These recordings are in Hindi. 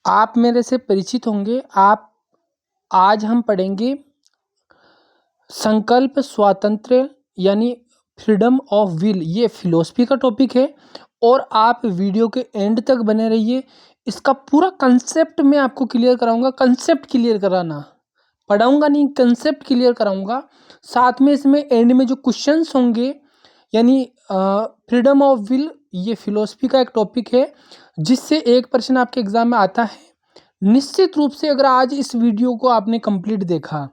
आप मेरे से परिचित होंगे। आज हम पढ़ेंगे संकल्प स्वातंत्र्य यानी फ्रीडम ऑफ विल। ये फिलोसफी का टॉपिक है और आप वीडियो के एंड तक बने रहिए। इसका पूरा कंसेप्ट मैं आपको क्लियर कराऊंगा। कंसेप्ट क्लियर कराना, पढ़ाऊंगा नहीं, कंसेप्ट क्लियर कराऊंगा। साथ में इसमें एंड में जो क्वेश्चंस होंगे यानी फ्रीडम ऑफ विल, ये फिलोसफी का एक टॉपिक है जिससे 1% आपके एग्जाम में आता है। निश्चित रूप से अगर आज इस वीडियो को आपने कंप्लीट देखा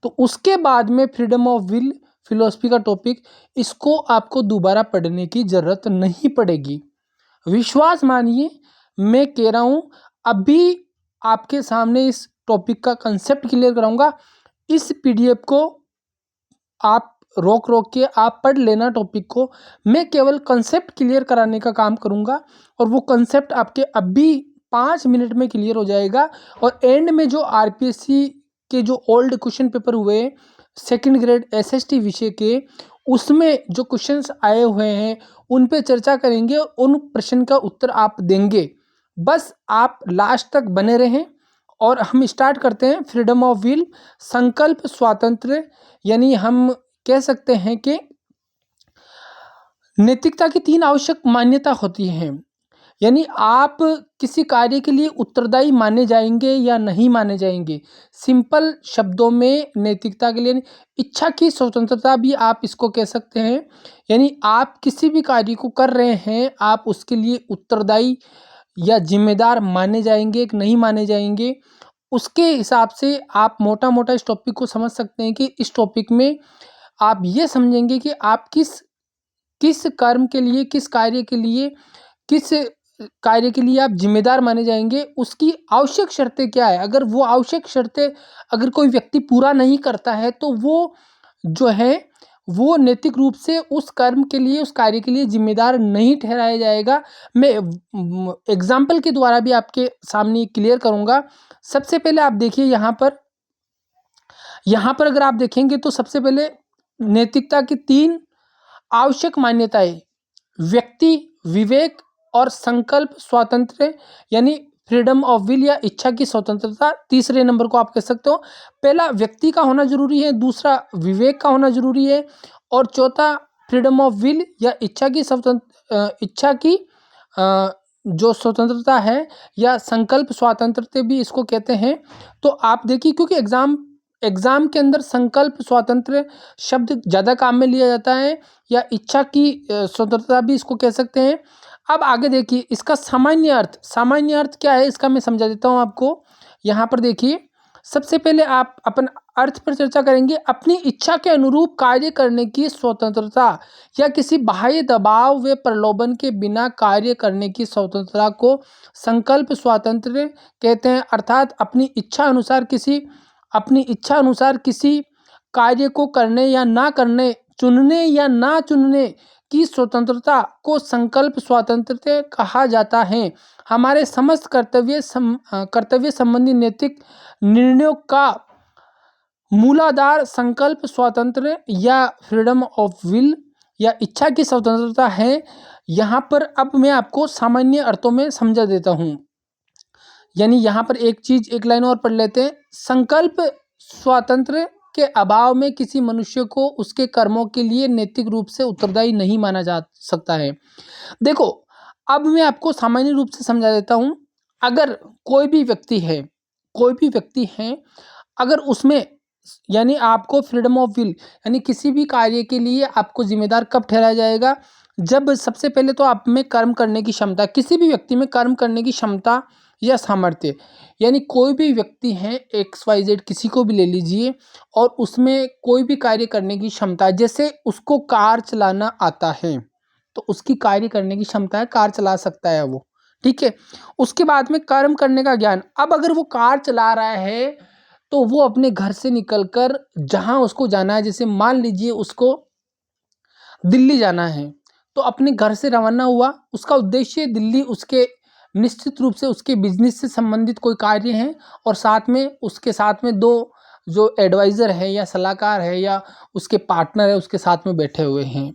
तो उसके बाद में फ्रीडम ऑफ विल फिलोसफी का टॉपिक, इसको आपको दोबारा पढ़ने की ज़रूरत नहीं पड़ेगी। विश्वास मानिए, मैं कह रहा हूँ। अभी आपके सामने इस टॉपिक का कंसेप्ट क्लियर कराऊंगा। इस पीडीएफ को आप रोक के आप पढ़ लेना टॉपिक को। मैं केवल कंसेप्ट क्लियर कराने का काम करूंगा और वो कंसेप्ट आपके अभी 5 मिनट में क्लियर हो जाएगा। और एंड में जो आरपीएससी के जो ओल्ड क्वेश्चन पेपर हुए सेकंड ग्रेड एसएसटी विषय के, उसमें जो क्वेश्चंस आए हुए हैं उन पे चर्चा करेंगे। उन प्रश्न का उत्तर आप देंगे। बस आप लास्ट तक बने रहें और हम स्टार्ट करते हैं। फ्रीडम ऑफ विल, संकल्प स्वातंत्र्य, यानी हम कह सकते हैं कि नैतिकता की 3 आवश्यक मान्यता होती हैं। यानी आप किसी कार्य के लिए उत्तरदायी माने जाएंगे या नहीं माने जाएंगे। सिंपल शब्दों में नैतिकता के लिए इच्छा की स्वतंत्रता भी आप इसको कह सकते हैं। यानी आप किसी भी कार्य को कर रहे हैं, आप उसके लिए उत्तरदायी या जिम्मेदार माने जाएंगे कि नहीं माने जाएंगे। उसके हिसाब से आप मोटा मोटा इस टॉपिक को समझ सकते हैं कि इस टॉपिक में आप ये समझेंगे कि आप किस किस कर्म के लिए, किस कार्य के लिए, किस कार्य के लिए आप जिम्मेदार माने जाएंगे। उसकी आवश्यक शर्तें क्या है। अगर वो आवश्यक शर्तें अगर कोई व्यक्ति पूरा नहीं करता है तो वो जो है वो नैतिक रूप से उस कर्म के लिए, उस कार्य के लिए जिम्मेदार नहीं ठहराया जाएगा। मैं एग्जाम्पल के द्वारा भी आपके सामने क्लियर करूंगा। सबसे पहले आप देखिए यहाँ पर अगर आप देखेंगे तो सबसे पहले नैतिकता की 3 आवश्यक मान्यताएं, व्यक्ति विवेक और संकल्प स्वातंत्र्य यानी फ्रीडम ऑफ विल या इच्छा की स्वतंत्रता। तीसरे नंबर को आप कह सकते हो। पहला व्यक्ति का होना जरूरी है, दूसरा विवेक का होना जरूरी है और चौथा फ्रीडम ऑफ विल या इच्छा की जो स्वतंत्रता है या संकल्प स्वातंत्रता भी इसको कहते हैं। तो आप देखिए, क्योंकि एग्जाम के अंदर संकल्प स्वातंत्र्य शब्द ज़्यादा काम में लिया जाता है या इच्छा की स्वतंत्रता भी इसको कह सकते हैं। अब आगे देखिए, इसका सामान्य अर्थ क्या है, इसका मैं समझा देता हूँ आपको। यहाँ पर देखिए, सबसे पहले आप अपन अर्थ पर चर्चा करेंगे। अपनी इच्छा के अनुरूप कार्य करने की स्वतंत्रता या किसी बाह्य दबाव व प्रलोभन के बिना कार्य करने की स्वतंत्रता को संकल्प स्वातंत्र्य कहते हैं। अर्थात अपनी इच्छा अनुसार किसी कार्य को करने या ना करने, चुनने या ना चुनने की स्वतंत्रता को संकल्प स्वातंत्र्य कहा जाता है। हमारे समस्त कर्तव्य संबंधी नैतिक निर्णयों का मूलाधार संकल्प स्वातंत्र्य या फ्रीडम ऑफ विल या इच्छा की स्वतंत्रता है। यहाँ पर अब मैं आपको सामान्य अर्थों में समझा देता हूँ। यानी यहाँ पर एक लाइन और पढ़ लेते हैं। संकल्प स्वातंत्र्य के अभाव में किसी मनुष्य को उसके कर्मों के लिए नैतिक रूप से उत्तरदायी नहीं माना जा सकता है। देखो, अब मैं आपको सामान्य रूप से समझा देता हूँ। अगर कोई भी व्यक्ति है, अगर उसमें यानी आपको फ्रीडम ऑफ विल यानी किसी भी कार्य के लिए आपको जिम्मेदार कब ठहराया जाएगा, जब सबसे पहले तो आप में कर्म करने की क्षमता, किसी भी व्यक्ति में कर्म करने की क्षमता या सामर्थ्य, यानी कोई भी व्यक्ति है XYZ किसी को भी ले लीजिए और उसमें कोई भी कार्य करने की क्षमता, जैसे उसको कार चलाना आता है तो उसकी कार्य करने की क्षमता है, कार चला सकता है वो, ठीक है। उसके बाद में कर्म करने का ज्ञान। अब अगर वो कार चला रहा है तो वो अपने घर से निकलकर जहाँ उसको जाना है, जैसे मान लीजिए उसको दिल्ली जाना है तो अपने घर से रवाना हुआ, उसका उद्देश्य दिल्ली, उसके निश्चित रूप से उसके बिजनेस से संबंधित कोई कार्य है और साथ में उसके साथ में 2 जो एडवाइज़र है या सलाहकार है या उसके पार्टनर है उसके साथ में बैठे हुए हैं।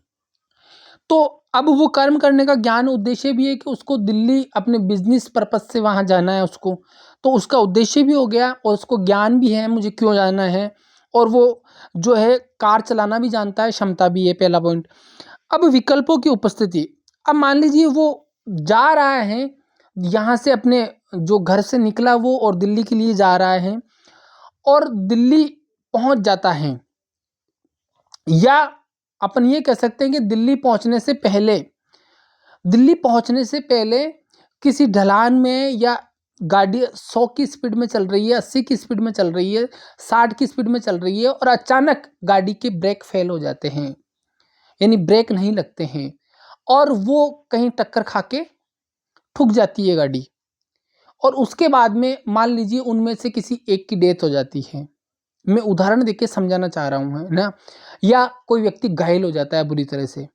तो अब वो कर्म करने का ज्ञान उद्देश्य भी है कि उसको दिल्ली अपने बिजनेस पर्पज से वहाँ जाना है उसको, तो उसका उद्देश्य भी हो गया और उसको ज्ञान भी है मुझे क्यों जाना है, और वो जो है कार चलाना भी जानता है, क्षमता भी है, पहला पॉइंट। अब विकल्पों की उपस्थिति, अब मान लीजिए वो जा रहा है यहाँ से, अपने जो घर से निकला वो और दिल्ली के लिए जा रहा है और दिल्ली पहुँच जाता है, या अपन ये कह सकते हैं कि दिल्ली पहुंचने से पहले किसी ढलान में, या गाड़ी 100 की स्पीड में चल रही है, 80 की स्पीड में चल रही है, 60 की स्पीड में चल रही है, और अचानक गाड़ी के ब्रेक फेल हो जाते हैं, यानी ब्रेक नहीं लगते हैं, और वो कहीं टक्कर खा के ठुक जाती है गाड़ी, और उसके बाद में मान लीजिए उनमें से किसी एक की डेथ हो जाती है। मैं उदाहरण देके समझाना चाह रहा हूँ, है ना। या कोई व्यक्ति घायल हो जाता है बुरी तरह से,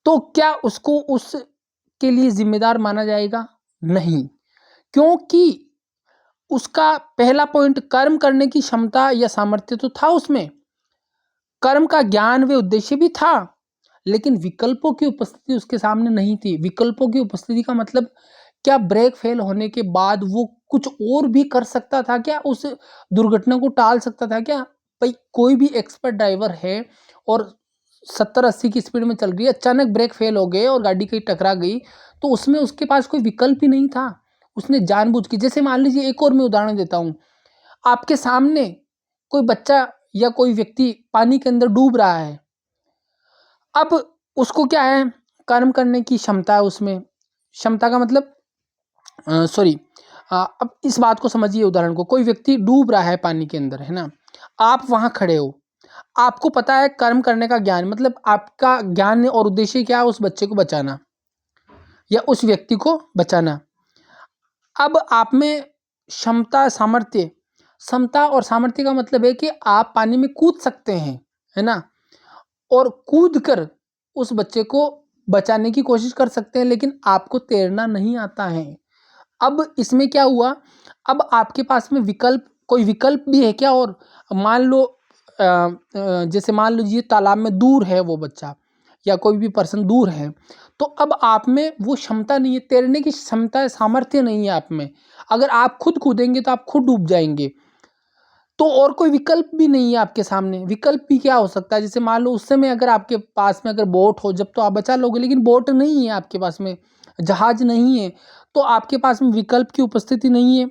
तो क्या उसको उसके लिए जिम्मेदार माना जाएगा? नहीं, क्योंकि उसका पहला पॉइंट कर्म करने की क्षमता या सामर्थ्य तो था उसमें, कर्म का ज्ञान व उद्देश्य भी था, लेकिन विकल्पों की उपस्थिति उसके सामने नहीं थी। विकल्पों की उपस्थिति का मतलब, क्या ब्रेक फेल होने के बाद वो कुछ और भी कर सकता था क्या? उस दुर्घटना को टाल सकता था क्या? भाई कोई भी एक्सपर्ट ड्राइवर है और 70-80 की स्पीड में चल रही है, अचानक ब्रेक फेल हो गए और गाड़ी कहीं टकरा गई, तो उसमें उसके पास कोई विकल्प ही नहीं था। उसने जानबूझ के, जैसे मान लीजिए एक और मैं उदाहरण देता हूँ, आपके सामने कोई बच्चा या कोई व्यक्ति पानी के अंदर डूब रहा है, अब उसको क्या है, कर्म करने की क्षमता है उसमें। क्षमता का मतलब सॉरी, अब इस बात को समझिए, उदाहरण को, कोई व्यक्ति डूब रहा है पानी के अंदर, है ना, आप वहाँ खड़े हो, आपको पता है कर्म करने का ज्ञान, मतलब आपका ज्ञान और उद्देश्य क्या है, उस बच्चे को बचाना या उस व्यक्ति को बचाना। अब आप में क्षमता और सामर्थ्य का मतलब है कि आप पानी में कूद सकते हैं, है ना, और कूद कर उस बच्चे को बचाने की कोशिश कर सकते हैं, लेकिन आपको तैरना नहीं आता है। अब इसमें क्या हुआ, अब आपके पास में कोई विकल्प भी है क्या? और मान लो जैसे मान लीजिए तालाब में दूर है वो बच्चा या कोई भी पर्सन दूर है, तो अब आप में वो क्षमता नहीं है, तैरने की क्षमता सामर्थ्य नहीं है आप में। अगर आप खुद कूदेंगे तो आप खुद डूब जाएंगे, तो और कोई विकल्प भी नहीं है आपके सामने। विकल्प भी क्या हो सकता है, जैसे मान लो उस समय अगर आपके पास में अगर बोट हो, जब तो आप बचा लोगे, लेकिन बोट नहीं है आपके पास में, जहाज नहीं है, तो आपके पास में विकल्प की उपस्थिति नहीं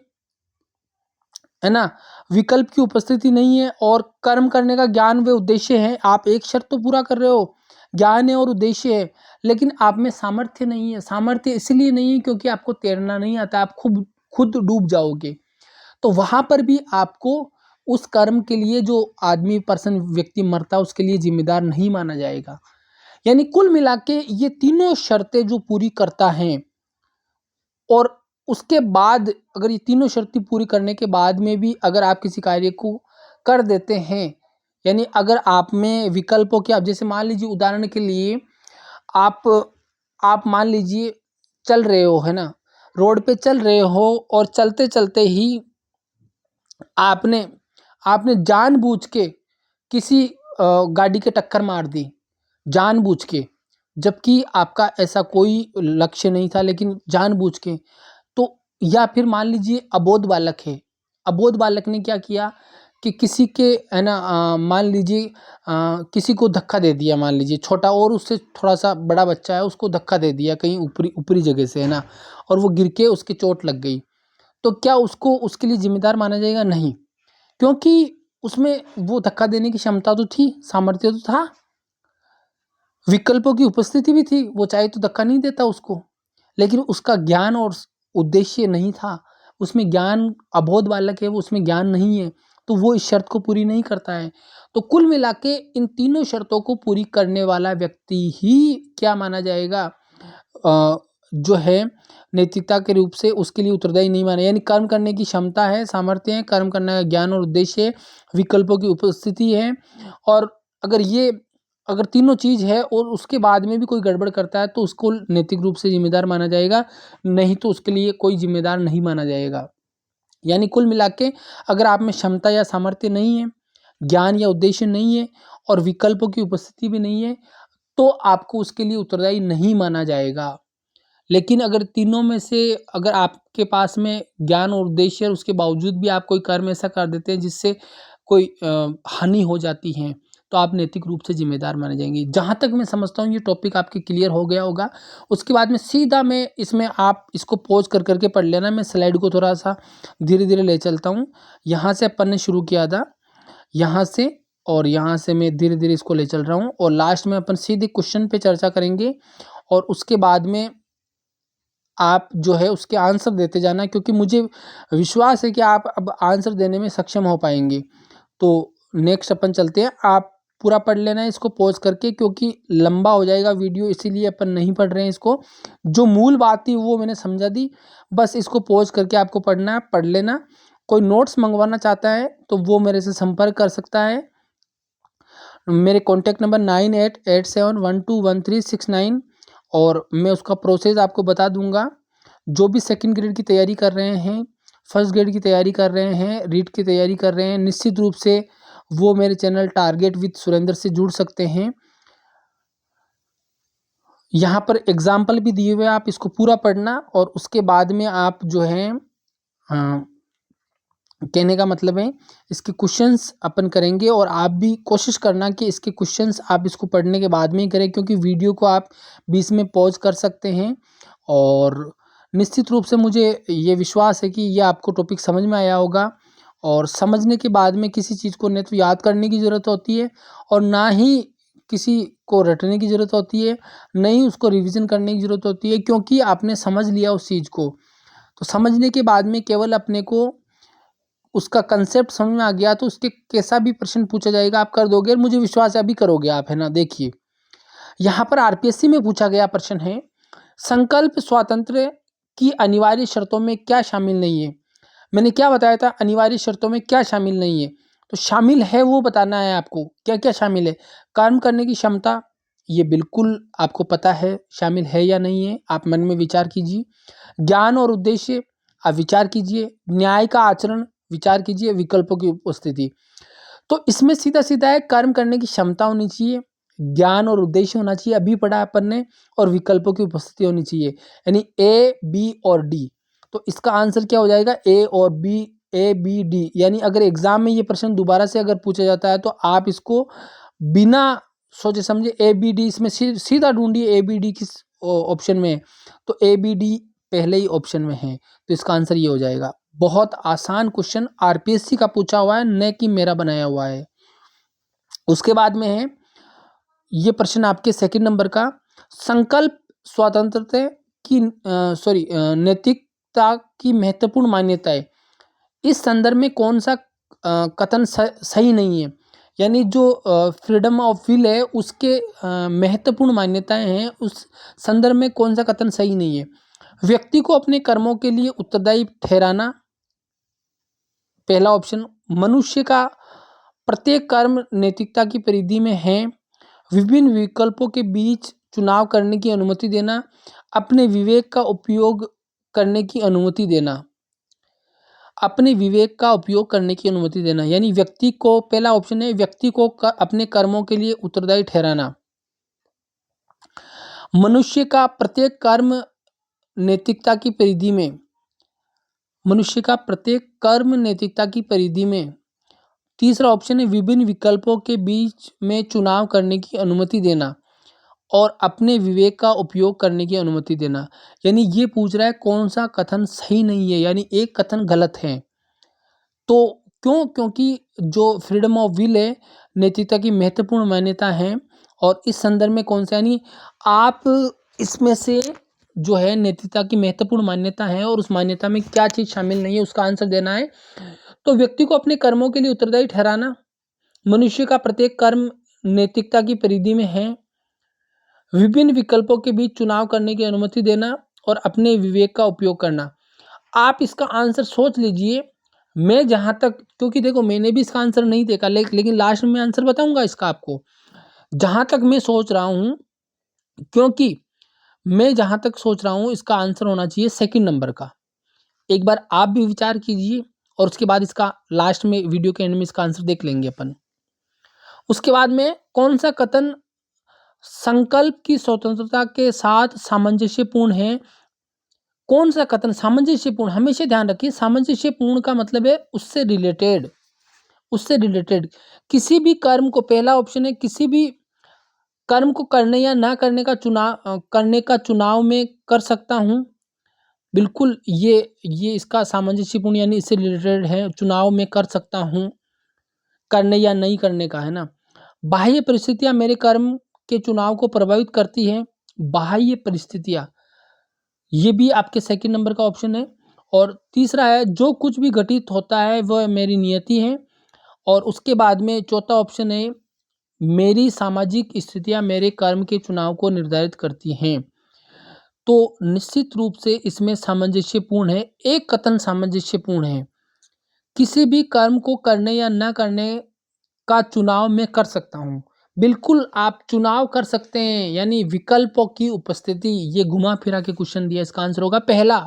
है ना, विकल्प की उपस्थिति नहीं है, और कर्म करने का ज्ञान व उद्देश्य है। आप एक शर्त तो पूरा कर रहे हो, ज्ञान है और उद्देश्य है, लेकिन आप में सामर्थ्य नहीं है। सामर्थ्य इसलिए नहीं है क्योंकि आपको तैरना नहीं आता, आप खुद डूब जाओगे। तो वहां पर भी आपको उस कर्म के लिए जो आदमी पर्सन व्यक्ति मरता है उसके लिए जिम्मेदार नहीं माना जाएगा। यानी कुल मिला के ये तीनों शर्तें जो पूरी करता है, और उसके बाद अगर ये तीनों शर्तें पूरी करने के बाद में भी अगर आप किसी कार्य को कर देते हैं, यानी अगर आप में विकल्पों के, आप जैसे मान लीजिए उदाहरण के लिए, आप आप मान लीजिए चल रहे हो, है ना, रोड पे चल रहे हो, और चलते चलते ही आपने आपने जानबूझ के किसी गाड़ी के टक्कर मार दी, जानबूझ के, जबकि आपका ऐसा कोई लक्ष्य नहीं था, लेकिन जानबूझ के। तो या फिर मान लीजिए अबोध बालक है, अबोध बालक ने क्या किया कि किसी के, है ना, मान लीजिए किसी को धक्का दे दिया, मान लीजिए छोटा और उससे थोड़ा सा बड़ा बच्चा है, उसको धक्का दे दिया कहीं ऊपरी ऊपरी जगह से, है ना, और वो गिर के उसके चोट लग गई, तो क्या उसको उसके लिए जिम्मेदार माना जाएगा? नहीं, क्योंकि उसमें वो धक्का देने की क्षमता तो थी, सामर्थ्य तो था, विकल्पों की उपस्थिति भी थी, वो चाहे तो धक्का नहीं देता उसको, लेकिन उसका ज्ञान और उद्देश्य नहीं था, उसमें ज्ञान, अबोध बालक है वो, उसमें ज्ञान नहीं है, तो वो इस शर्त को पूरी नहीं करता है। तो कुल मिला के इन तीनों शर्तों को पूरी करने वाला व्यक्ति ही क्या माना जाएगा, जो है नैतिकता के रूप से उसके लिए उत्तरदायी नहीं माना। यानी कर्म करने की क्षमता है, सामर्थ्य है, कर्म करने का ज्ञान और उद्देश्य है, विकल्पों की उपस्थिति है, और अगर तीनों चीज़ है और उसके बाद में भी कोई गड़बड़ करता है तो उसको नैतिक रूप से जिम्मेदार माना जाएगा, नहीं तो उसके लिए कोई जिम्मेदार नहीं माना जाएगा। यानी कुल मिला के अगर आप में क्षमता या सामर्थ्य नहीं है, ज्ञान या उद्देश्य नहीं है, और विकल्पों की उपस्थिति भी नहीं है, तो आपको उसके लिए उत्तरदायी नहीं माना जाएगा। लेकिन अगर तीनों में से अगर आपके पास में ज्ञान और उद्देश्य है, उसके बावजूद भी आप कोई कर्म ऐसा कर देते हैं जिससे कोई हानि हो जाती है, तो आप नैतिक रूप से जिम्मेदार माने जाएंगे। जहाँ तक मैं समझता हूँ ये टॉपिक आपके क्लियर हो गया होगा। उसके बाद में सीधा मैं इसमें आप इसको पॉज कर करके पढ़ लेना। मैं स्लाइड को थोड़ा सा धीरे धीरे ले चलता हूँ। यहाँ से अपन ने शुरू किया था, यहाँ से, और यहाँ से मैं धीरे धीरे इसको ले चल रहा हूँ, और लास्ट में अपन सीधे क्वेश्चन पे चर्चा करेंगे, और उसके बाद में आप जो है उसके आंसर देते जाना, क्योंकि मुझे विश्वास है कि आप अब आंसर देने में सक्षम हो पाएंगे। तो नेक्स्ट अपन चलते हैं। आप पूरा पढ़ लेना है इसको पॉज करके, क्योंकि लंबा हो जाएगा वीडियो, इसीलिए अपन नहीं पढ़ रहे हैं इसको। जो मूल बात थी वो मैंने समझा दी, बस इसको पॉज करके आपको पढ़ना है, पढ़ लेना। कोई नोट्स मंगवाना चाहता है तो वो मेरे से संपर्क कर सकता है। मेरे कॉन्टैक्ट नंबर 9887121369, और मैं उसका प्रोसेस आपको बता दूंगा। जो भी सेकंड ग्रेड की तैयारी कर रहे हैं, फर्स्ट ग्रेड की तैयारी कर रहे हैं, रीट की तैयारी कर रहे हैं, निश्चित रूप से वो मेरे चैनल टारगेट विद सुरेंद्र से जुड़ सकते हैं। यहाँ पर एग्जाम्पल भी दिए हुए, आप इसको पूरा पढ़ना, और उसके बाद में आप जो है कहने का मतलब है इसके क्वेश्चंस अपन करेंगे, और आप भी कोशिश करना कि इसके क्वेश्चंस आप इसको पढ़ने के बाद में ही करें, क्योंकि वीडियो को आप बीच में पॉज कर सकते हैं। और निश्चित रूप से मुझे ये विश्वास है कि ये आपको टॉपिक समझ में आया होगा, और समझने के बाद में किसी चीज़ को न तो याद करने की ज़रूरत होती है, और ना ही किसी को रटने की ज़रूरत होती है, न ही उसको रिविज़न करने की ज़रूरत होती है, क्योंकि आपने समझ लिया उस चीज़ को। तो समझने के बाद में केवल अपने को उसका कंसेप्ट समझ में आ गया, तो उसके कैसा भी प्रश्न पूछा जाएगा आप कर दोगे, मुझे विश्वास है अभी करोगे आप, है ना। देखिए यहाँ पर आरपीएससी में पूछा गया प्रश्न है, संकल्प स्वातंत्र्य की अनिवार्य शर्तों में क्या शामिल नहीं है। मैंने क्या बताया था, अनिवार्य शर्तों में क्या शामिल नहीं है, तो शामिल है वो बताना है आपको। क्या क्या शामिल है, कर्म करने की क्षमता, ये बिल्कुल आपको पता है शामिल है या नहीं है, आप मन में विचार कीजिए। ज्ञान और उद्देश्य, आप विचार कीजिए। न्याय का आचरण, विचार कीजिए। विकल्पों की उपस्थिति, तो इसमें सीधा सीधा है, कर्म करने की क्षमता होनी चाहिए, ज्ञान और उद्देश्य होना चाहिए, अभी पढ़ा अपन ने, और विकल्पों की उपस्थिति होनी चाहिए, यानी ए बी और डी। तो इसका आंसर क्या हो जाएगा, ए और बी, ए बी डी। यानी अगर एग्जाम में ये प्रश्न दोबारा से अगर पूछा जाता है, तो आप इसको बिना सोचे समझे ए बी डी इसमें सीधा ढूंढिए, ए बी डी किस ऑप्शन में है, तो ए बी डी पहले ही ऑप्शन में है, तो इसका आंसर ये हो जाएगा। बहुत आसान क्वेश्चन आरपीएससी का पूछा हुआ है, न कि मेरा बनाया हुआ है। उसके बाद में है ये प्रश्न आपके सेकंड नंबर का, संकल्प स्वतंत्रता की नैतिकता की महत्वपूर्ण मान्यताएं, इस संदर्भ में कौन सा कथन सही नहीं है। यानी जो फ्रीडम ऑफ विल है उसके महत्वपूर्ण मान्यताएं हैं, उस संदर्भ में कौन सा कथन सही नहीं है। व्यक्ति को अपने कर्मों के लिए उत्तरदायी ठहराना, पहला ऑप्शन। मनुष्य का प्रत्येक कर्म नैतिकता की परिधि में है। विभिन्न विकल्पों के बीच चुनाव करने की अनुमति देना, अपने विवेक का उपयोग करने की अनुमति देना, अपने विवेक का उपयोग करने की अनुमति देना। यानी व्यक्ति को, पहला ऑप्शन है, व्यक्ति को अपने कर्मों के लिए उत्तरदायी ठहराना। मनुष्य का प्रत्येक कर्म नैतिकता की परिधि में, मनुष्य का प्रत्येक कर्म नैतिकता की परिधि में। तीसरा ऑप्शन है, विभिन्न विकल्पों के बीच में चुनाव करने की अनुमति देना और अपने विवेक का उपयोग करने की अनुमति देना। यानी ये पूछ रहा है कौन सा कथन सही नहीं है, यानी एक कथन गलत है। तो क्यों, क्योंकि जो फ्रीडम ऑफ विल है, नैतिकता की महत्वपूर्ण मान्यता है, और इस संदर्भ में कौन सा, यानी आप इसमें से जो है नैतिकता की महत्वपूर्ण मान्यता है और उस मान्यता में क्या चीज़ शामिल नहीं है, उसका आंसर देना है। तो व्यक्ति को अपने कर्मों के लिए उत्तरदायी ठहराना, मनुष्य का प्रत्येक कर्म नैतिकता की परिधि में है, विभिन्न विकल्पों के बीच चुनाव करने की अनुमति देना और अपने विवेक का उपयोग करना। आप इसका आंसर सोच लीजिए। मैं जहाँ तक, क्योंकि देखो मैंने भी इसका आंसर नहीं देखा, लेकिन लास्ट में आंसर बताऊंगा इसका आपको। जहाँ तक मैं सोच रहा हूँ, क्योंकि मैं जहाँ तक सोच रहा हूँ इसका आंसर होना चाहिए सेकंड नंबर का। एक बार आप भी विचार कीजिए, और उसके बाद इसका लास्ट में वीडियो के एंड में इसका आंसर देख लेंगे अपन। उसके बाद में कौन सा कथन संकल्प की स्वतंत्रता के साथ सामंजस्यपूर्ण है। कौन सा कथन सामंजस्यपूर्ण, हमेशा ध्यान रखिए सामंजस्यपूर्ण का मतलब है उससे रिलेटेड, उससे रिलेटेड किसी भी कर्म को, पहला ऑप्शन है किसी भी कर्म को करने या ना करने का करने का चुनाव में कर सकता हूँ। बिल्कुल ये इसका सामंजस्यपूर्ण यानी इससे रिलेटेड है, चुनाव में कर सकता हूँ, करने या नहीं करने का, है ना। बाह्य परिस्थितियाँ मेरे कर्म के चुनाव को प्रभावित करती हैं। बाह्य परिस्थितियाँ, ये भी आपके सेकंड नंबर का ऑप्शन है। और तीसरा है जो कुछ भी घटित होता है वह मेरी नियति है। और उसके बाद में चौथा ऑप्शन है मेरी सामाजिक स्थितियाँ मेरे कर्म के चुनाव को निर्धारित करती हैं। तो निश्चित रूप से इसमें सामंजस्यपूर्ण है, एक कथन सामंजस्यपूर्ण है, किसी भी कर्म को करने या न करने का चुनाव मैं कर सकता हूँ। बिल्कुल आप चुनाव कर सकते हैं, यानी विकल्पों की उपस्थिति, ये घुमा फिरा के क्वेश्चन दिया, इसका आंसर होगा पहला।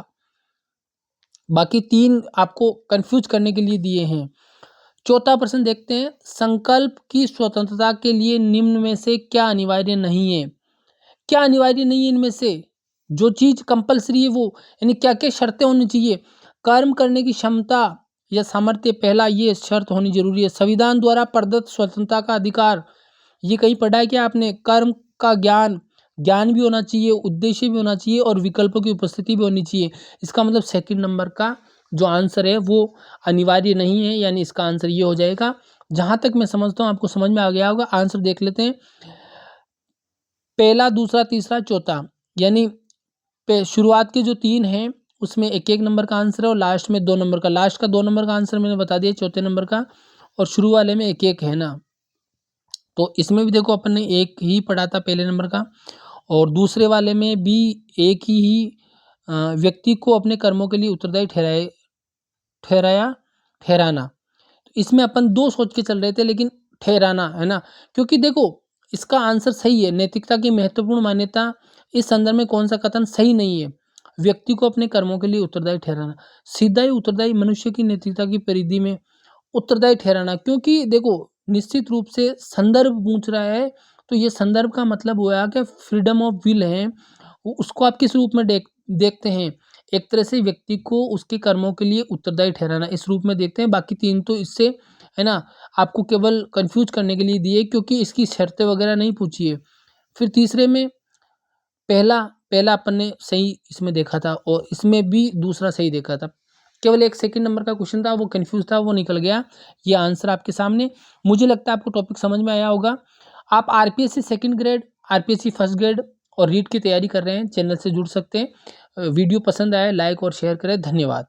बाकी तीन आपको कंफ्यूज करने के लिए दिए हैं। चौथा प्रश्न देखते हैं, संकल्प की स्वतंत्रता के लिए निम्न में से क्या अनिवार्य नहीं है। क्या अनिवार्य नहीं है इनमें से, जो चीज कंपलसरी है वो, यानी क्या क्या शर्तें होनी चाहिए। कर्म करने की क्षमता या सामर्थ्य, पहला ये शर्त होनी जरूरी है। संविधान द्वारा प्रदत्त स्वतंत्रता का अधिकार, ये कहीं पढ़ा है क्या आपने। कर्म का ज्ञान, ज्ञान भी होना चाहिए, उद्देश्य भी होना चाहिए और विकल्पों की उपस्थिति भी होनी चाहिए। इसका मतलब सेकंड नंबर का जो आंसर है वो अनिवार्य नहीं है, यानी इसका आंसर ये हो जाएगा। जहां तक मैं समझता हूँ आपको समझ में आ गया होगा। आंसर देख लेते हैं, पहला, दूसरा, तीसरा, चौथा, यानी शुरुआत के जो तीन हैं उसमें एक एक नंबर का आंसर है और लास्ट में 2 नंबर का, लास्ट का 2 नंबर का आंसर मैंने बता दिया, चौथे नंबर का, और शुरू वाले में एक एक है ना। तो इसमें भी देखो अपन ने एक ही पढ़ा था पहले नंबर का, और दूसरे वाले में भी एक ही व्यक्ति को अपने कर्मों के लिए उत्तरदायी ठहराना। तो इसमें अपन दो सोच के चल रहे थे, लेकिन ठहराना है ना, क्योंकि देखो इसका आंसर सही है। नैतिकता की महत्वपूर्ण मान्यता, इस संदर्भ में कौन सा कथन सही नहीं है। व्यक्ति को अपने कर्मों के लिए उत्तरदायी ठहराना, सीधा ही उत्तरदायी मनुष्य की नैतिकता की परिधि में उत्तरदायी ठहराना, क्योंकि देखो निश्चित रूप से संदर्भ पूछ रहा है, तो ये संदर्भ का मतलब हुआ कि फ्रीडम ऑफ विल है, उसको आप किस रूप में देखते हैं। एक तरह से व्यक्ति को उसके कर्मों के लिए उत्तरदायी ठहराना, इस रूप में देखते हैं। बाकी तीन तो इससे, है ना, आपको केवल कंफ्यूज करने के लिए दिए, क्योंकि इसकी शर्तें वगैरह नहीं पूछी है। फिर तीसरे में पहला पहला अपन ने सही इसमें देखा था, और इसमें भी दूसरा सही देखा था। केवल एक सेकंड नंबर का क्वेश्चन था, वो कंफ्यूज था, वो निकल गया। ये आंसर आपके सामने। मुझे लगता है आपको टॉपिक समझ में आया होगा। आप RPSC second grade, RPSC first grade और रीट की तैयारी कर रहे हैं, चैनल से जुड़ सकते हैं। वीडियो पसंद आए लाइक और शेयर करें। धन्यवाद।